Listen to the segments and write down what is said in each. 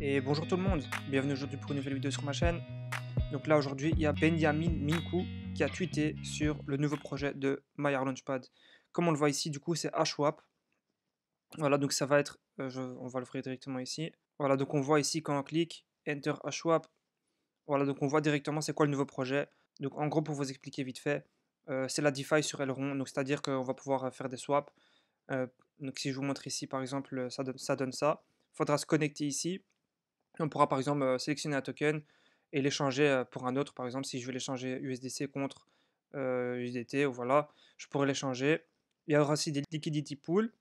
Et bonjour tout le monde, bienvenue aujourd'hui pour une nouvelle vidéo sur ma chaîne. Donc là aujourd'hui il y a Benjamin Minku qui a tweeté sur le nouveau projet de Maya Launchpad. Comme on le voit ici du coup c'est HWAP. Voilà donc ça va être, on va l'ouvrir directement ici. Voilà donc on voit ici quand on clique Enter HWAP. Voilà donc on voit directement c'est quoi le nouveau projet. Donc en gros pour vous expliquer vite fait, c'est la DeFi sur Elrond. Donc c'est à dire qu'on va pouvoir faire des swaps. Euh, donc si je vous montre ici par exemple ça donne ça. Il faudra se connecter ici. On pourra par exemple sélectionner un token et l'échanger pour un autre. Par exemple, si je veux l'échanger USDC contre USDT, ou voilà, je pourrais l'échanger. Il y aura aussi des liquidity pools.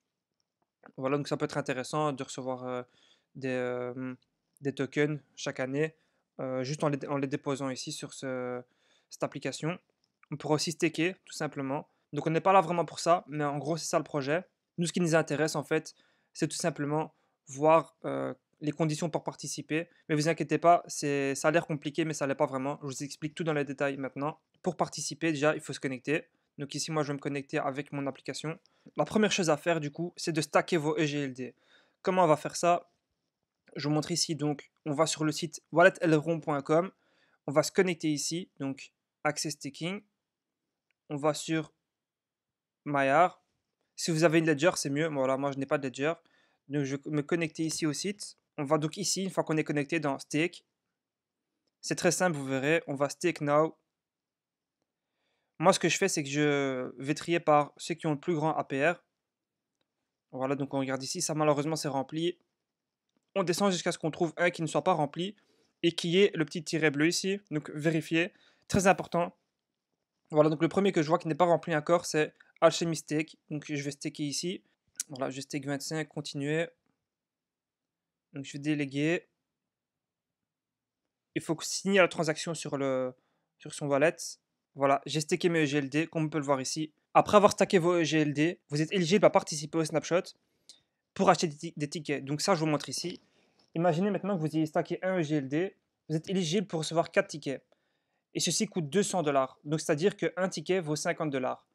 Voilà, donc ça peut être intéressant de recevoir des, euh, des tokens chaque année, juste en les déposant ici sur cette application. On pourra aussi staker, tout simplement. Donc on n'est pas là vraiment pour ça, mais en gros c'est ça le projet. Nous, ce qui nous intéresse en fait, c'est tout simplement voir les conditions pour participer. Mais vous inquiétez pas, ça a l'air compliqué, mais ça l'est pas vraiment. Je vous explique tout dans les détails maintenant. Pour participer, déjà, il faut se connecter. Donc ici, moi, je vais me connecter avec mon application. La première chose à faire, du coup, c'est de stacker vos EGLD. Comment on va faire ça? Je vous montre ici. Donc, on va sur le site walletelrond.com. On va se connecter ici. Donc, Access Staking. On va sur Maillard. Si vous avez une Ledger, c'est mieux. Voilà, moi, je n'ai pas de Ledger. Donc, je vais me connecter ici au site. On va donc ici, une fois qu'on est connecté dans Stake. C'est très simple, vous verrez. On va Stake Now. Moi, ce que je fais, c'est que je vais trier par ceux qui ont le plus grand APR. Voilà, donc on regarde ici. Ça, malheureusement, c'est rempli. On descend jusqu'à ce qu'on trouve un qui ne soit pas rempli et qui est le petit tiret bleu ici. Donc vérifier, très important. Voilà, donc le premier que je vois qui n'est pas rempli encore, c'est Alchemy Stake. Donc je vais staker ici. Voilà, je stake 25, continuer. Donc je vais déléguer. Il faut signer la transaction sur son wallet. Voilà, j'ai staké mes EGLD, comme on peut le voir ici. Après avoir stacké vos EGLD, vous êtes éligible à participer au snapshot pour acheter des tickets. Donc ça, je vous montre ici. Imaginez maintenant que vous ayez stacké un EGLD, vous êtes éligible pour recevoir 4 tickets. Et ceci coûte 200 dollars. Donc c'est-à-dire qu'un ticket vaut 50 dollars.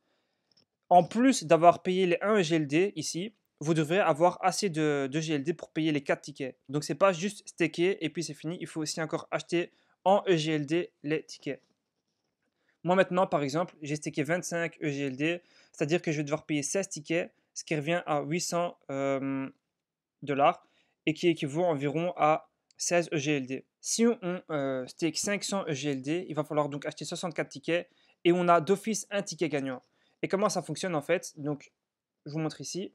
En plus d'avoir payé les 1 EGLD ici, vous devrez avoir assez de GLD pour payer les 4 tickets. Donc c'est pas juste staker et puis c'est fini. Il faut aussi encore acheter en EGLD les tickets. Moi maintenant, par exemple, j'ai stacké 25 EGLD, c'est-à-dire que je vais devoir payer 16 tickets, ce qui revient à 800 dollars et qui équivaut environ à 16 EGLD. Si on stake 500 EGLD, il va falloir donc acheter 64 tickets et on a d'office un ticket gagnant. Et comment ça fonctionne en fait? Donc, je vous montre ici.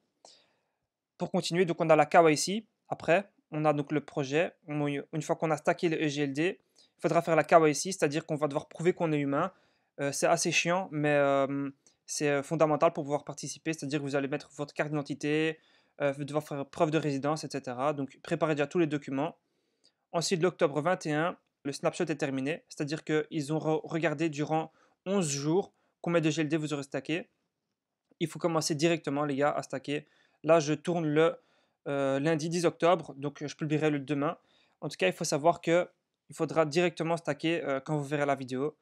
Pour continuer, donc on a la KYC. Après, on a donc le projet. Une fois qu'on a stacké le EGLD, il faudra faire la KYC, c'est-à-dire qu'on va devoir prouver qu'on est humain. C'est assez chiant, mais c'est fondamental pour pouvoir participer. C'est-à-dire que vous allez mettre votre carte d'identité, vous devoir faire preuve de résidence, etc. Donc préparez déjà tous les documents. Ensuite, l'octobre 21, le snapshot est terminé. C'est-à-dire qu'ils ont regardé durant 11 jours combien de GLD vous aurez stacké. Il faut commencer directement, les gars, à stacker. Là, je tourne le lundi 10 octobre, donc je publierai le demain. En tout cas, il faut savoir que il faudra directement stacker quand vous verrez la vidéo.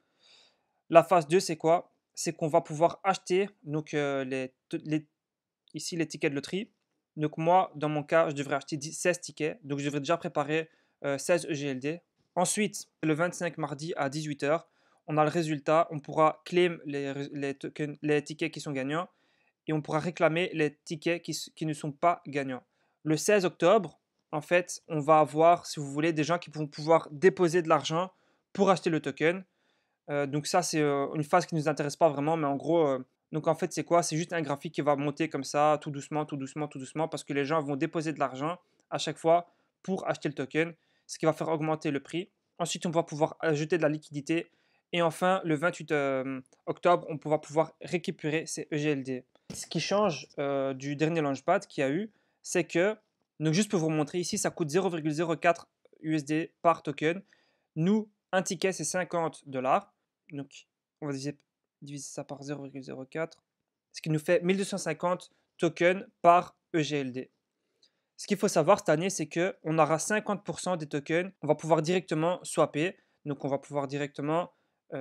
La phase 2, c'est quoi? C'est qu'on va pouvoir acheter donc, ici les tickets de loterie. Donc moi, dans mon cas, je devrais acheter 16 tickets. Donc je devrais déjà préparer 16 EGLD. Ensuite, le 25 mardi à 18 h, on a le résultat. On pourra claim les tickets qui sont gagnants et on pourra réclamer les tickets qui ne sont pas gagnants. Le 16 octobre, en fait, on va avoir, si vous voulez, des gens qui vont pouvoir déposer de l'argent pour acheter le token. Donc ça, c'est une phase qui ne nous intéresse pas vraiment, mais en gros, donc en fait, c'est quoi? C'est juste un graphique qui va monter comme ça, tout doucement, tout doucement, tout doucement, parce que les gens vont déposer de l'argent à chaque fois pour acheter le token, ce qui va faire augmenter le prix. Ensuite, on va pouvoir ajouter de la liquidité. Et enfin, le 28 octobre, on va pouvoir récupérer ces EGLD. Ce qui change du dernier Launchpad qu'il y a eu, c'est que, donc juste pour vous montrer ici, ça coûte 0,04 USD par token. Nous, un ticket, c'est 50 dollars. Donc, on va diviser ça par 0,04, ce qui nous fait 1250 tokens par EGLD. Ce qu'il faut savoir cette année, c'est qu'on aura 50% des tokens, on va pouvoir directement swapper, donc on va pouvoir directement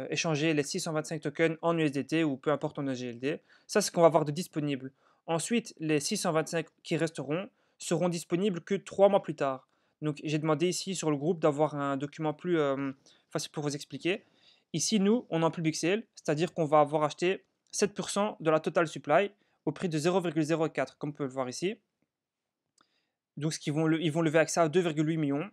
échanger les 625 tokens en USDT ou peu importe en EGLD. Ça, c'est ce qu'on va avoir de disponible. Ensuite, les 625 qui resteront seront disponibles que 3 mois plus tard. Donc j'ai demandé ici sur le groupe d'avoir un document plus facile pour vous expliquer. Ici, nous, on est en public sale, c'est-à-dire qu'on va avoir acheté 7% de la total supply au prix de 0,04, comme on peut le voir ici. Donc ils vont lever avec ça à 2,8 millions.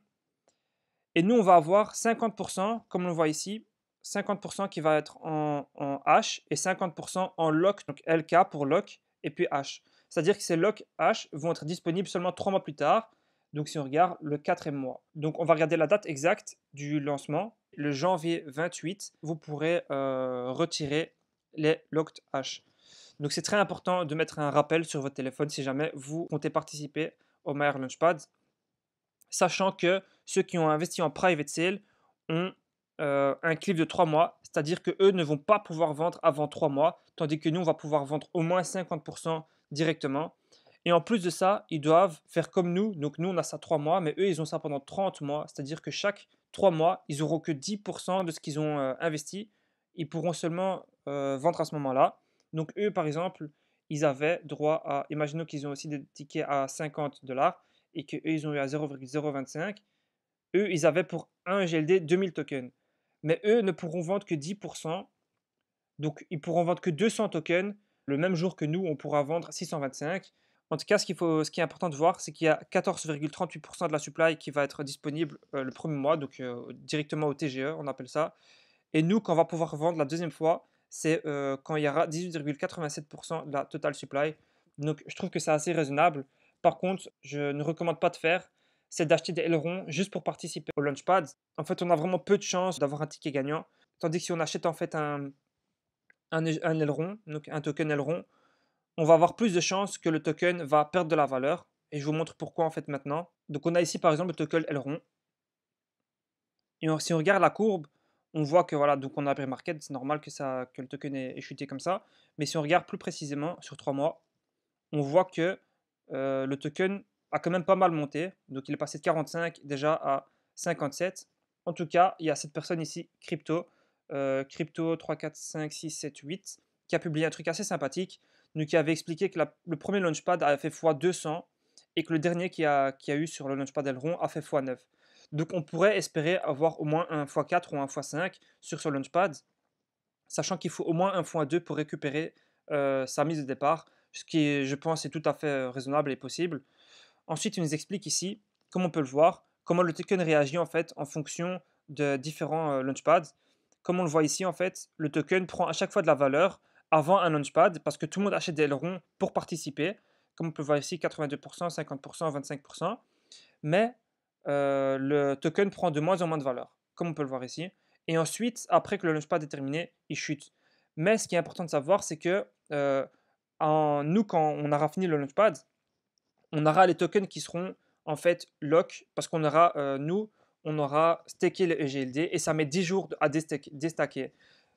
Et nous, on va avoir 50%, comme on le voit ici, 50% qui va être en H et 50% en lock, donc LK pour lock, et puis H. C'est-à-dire que ces lock H vont être disponibles seulement 3 mois plus tard. Donc si on regarde le 4e mois. Donc on va regarder la date exacte du lancement. Le janvier 28, vous pourrez retirer les locked H. Donc c'est très important de mettre un rappel sur votre téléphone si jamais vous comptez participer au Maillard Launchpad, sachant que ceux qui ont investi en private sale ont un cliff de 3 mois, c'est-à-dire qu'eux ne vont pas pouvoir vendre avant 3 mois, tandis que nous, on va pouvoir vendre au moins 50% directement. Et en plus de ça, ils doivent faire comme nous. Donc nous, on a ça 3 mois, mais eux, ils ont ça pendant 30 mois, c'est-à-dire que chaque 3 mois, ils n'auront que 10% de ce qu'ils ont investi. Ils pourront seulement vendre à ce moment-là. Donc eux, par exemple, ils avaient droit à, imaginons qu'ils ont aussi des tickets à 50$ et qu'eux, ils ont eu à 0,025. Eux, ils avaient pour un GLD 2000 tokens. Mais eux ne pourront vendre que 10%. Donc, ils pourront vendre que 200 tokens. Le même jour que nous, on pourra vendre 625. En tout cas, ce qui est important de voir, c'est qu'il y a 14,38% de la supply qui va être disponible le premier mois, donc directement au TGE, on appelle ça. Et nous, quand on va pouvoir vendre la deuxième fois, c'est quand il y aura 18,87% de la total supply. Donc, je trouve que c'est assez raisonnable. Par contre, je ne recommande pas de faire, c'est d'acheter des ailerons juste pour participer au Launchpad. En fait, on a vraiment peu de chances d'avoir un ticket gagnant. Tandis que si on achète en fait un aileron, donc un token aileron, on va avoir plus de chances que le token va perdre de la valeur. Et je vous montre pourquoi en fait maintenant. Donc, on a ici par exemple le token aileron. Et si on regarde la courbe, on voit que voilà, donc on a pre-market, c'est normal que le token ait chuté comme ça. Mais si on regarde plus précisément sur 3 mois, on voit que le token a quand même pas mal monté. Donc il est passé de 45 déjà à 57. En tout cas, il y a cette personne ici, Crypto 3, 4, 5, 6, 7, 8, qui a publié un truc assez sympathique. Donc qui avait expliqué que le premier Launchpad a fait x200 et que le dernier qui a eu sur le Launchpad Elrond a fait x9. Donc on pourrait espérer avoir au moins un x4 ou un x5 sur ce Launchpad, sachant qu'il faut au moins un x2 pour récupérer sa mise de départ, ce qui, je pense, est tout à fait raisonnable et possible. Ensuite, il nous explique ici, comme on peut le voir, comment le token réagit en fait en fonction de différents launchpads. Comme on le voit ici, en fait, le token prend à chaque fois de la valeur avant un launchpad parce que tout le monde achète des ailerons pour participer. Comme on peut le voir ici, 82%, 50%, 25%. Mais le token prend de moins en moins de valeur, comme on peut le voir ici. Et ensuite, après que le launchpad est terminé, il chute. Mais ce qui est important de savoir, c'est que nous, quand on aura fini le launchpad, on aura les tokens qui seront en fait lock parce qu'on aura, nous, on aura stacké le EGLD et ça met 10 jours à déstacker.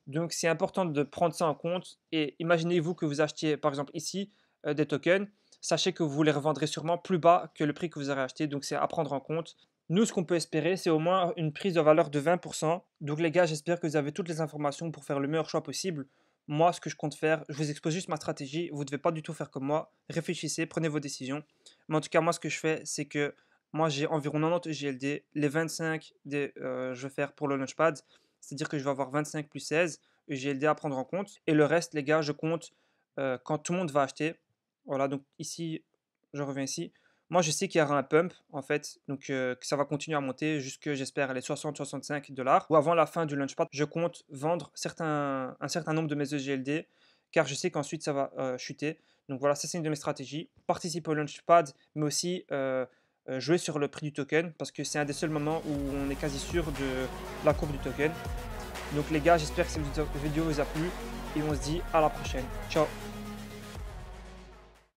Donc c'est important de prendre ça en compte et imaginez-vous que vous achetiez par exemple ici des tokens, sachez que vous les revendrez sûrement plus bas que le prix que vous aurez acheté, donc c'est à prendre en compte. Nous, ce qu'on peut espérer, c'est au moins une prise de valeur de 20%. Donc les gars, j'espère que vous avez toutes les informations pour faire le meilleur choix possible. Moi, ce que je compte faire, je vous expose juste ma stratégie. Vous ne devez pas du tout faire comme moi. Réfléchissez, prenez vos décisions. Mais en tout cas, moi, ce que je fais, c'est que moi, j'ai environ 90 GLD. Les 25, je vais faire pour le Launchpad. C'est-à-dire que je vais avoir 25 plus 16 GLD à prendre en compte. Et le reste, les gars, je compte quand tout le monde va acheter. Voilà, donc ici, je reviens ici. Moi, je sais qu'il y aura un pump, en fait, donc que ça va continuer à monter jusque, j'espère, les 60-65$. Ou avant la fin du Launchpad, je compte vendre un certain nombre de mes EGLD, car je sais qu'ensuite, ça va chuter. Donc voilà, ça c'est une de mes stratégies. Participer au Launchpad, mais aussi jouer sur le prix du token, parce que c'est un des seuls moments où on est quasi sûr de la courbe du token. Donc les gars, j'espère que cette vidéo vous a plu, et on se dit à la prochaine. Ciao.